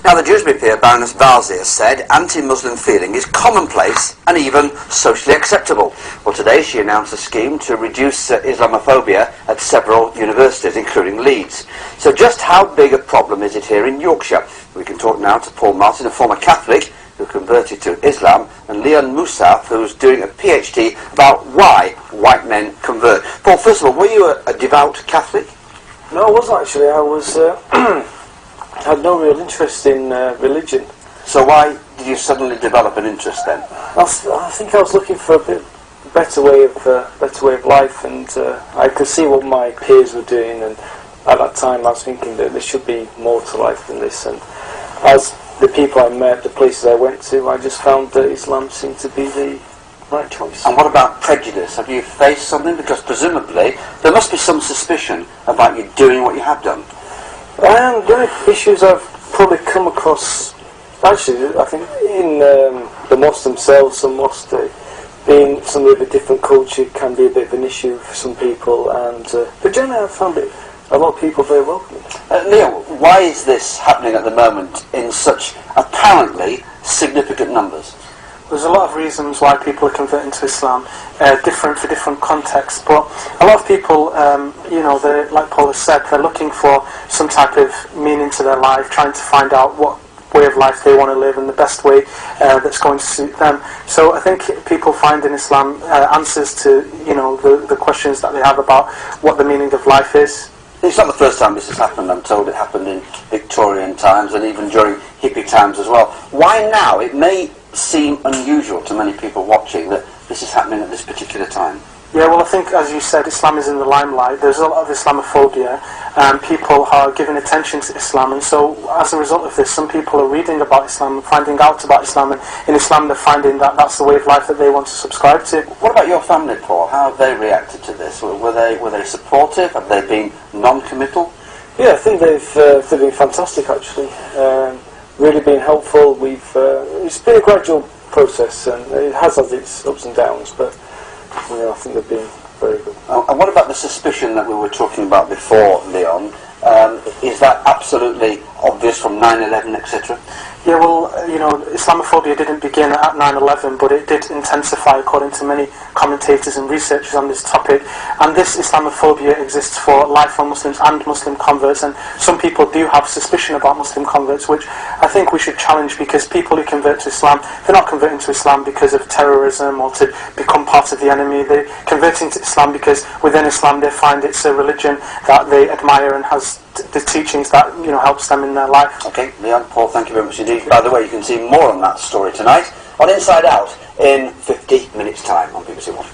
Now, the Dewsbury peer, Baroness Valsey, has said anti-Muslim feeling is commonplace and even socially acceptable. Well, today she announced a scheme to reduce Islamophobia at several universities, including Leeds. So just how big a problem is it here in Yorkshire? We can talk now to Paul Martin, a former Catholic who converted to Islam, and Leon Mousaf, who's doing a PhD about why white men convert. Paul, first of all, were you a devout Catholic? No, I wasn't actually. I was had no real interest in religion. So why did you suddenly develop an interest then? I think I was looking for a better way of life, and I could see what my peers were doing, and at that time I was thinking that there should be more to life than this. And as the people I met, the places I went to, I just found that Islam seemed to be the right choice. And what about prejudice? Have you faced something? Because presumably there must be some suspicion about you doing what you have done. The only issues I've probably come across, actually, I think in the mosque themselves, being somebody of a different culture can be a bit of an issue for some people, but generally I've found it a lot of people very welcoming. Leo, why is this happening at the moment in such apparently significant numbers? There's a lot of reasons why people are converting to Islam, different for different contexts, but a lot of people, like Paul has said, they're looking for some type of meaning to their life, trying to find out what way of life they want to live and the best way that's going to suit them. So I think people find in Islam answers to the questions that they have about what the meaning of life is. It's not the first time this has happened. I'm told it happened in Victorian times and even during hippie times as well. Why now? It may seem unusual to many people watching that this is happening at this particular time. Yeah, well, I think, as you said, Islam is in the limelight. There's a lot of Islamophobia, and people are giving attention to Islam, and so as a result of this, some people are reading about Islam and finding out about Islam, and in Islam they're finding that that's the way of life that they want to subscribe to. What about your family, Paul? How have they reacted to this? Were they supportive? Have they been non-committal? Yeah, I think they've been fantastic, actually. Really been helpful. It's been a gradual process, and it has had its ups and downs, but I think they've been very good. And what about the suspicion that we were talking about before, Leon? Is that absolutely obvious from 9/11, etc.? Yeah, well, Islamophobia didn't begin at 9/11, but it did intensify according to many commentators and researchers on this topic. And this Islamophobia exists for lifelong Muslims and Muslim converts, and some people do have suspicion about Muslim converts, which I think we should challenge, because people who convert to Islam, they're not converting to Islam because of terrorism or to become part of the enemy. They're converting to Islam because within Islam they find it's a religion that they admire and has the teachings that helps them in their life. Okay, Leon, Paul, thank you very much indeed. By the way, you can see more on that story tonight on Inside Out in 50 minutes time on BBC One.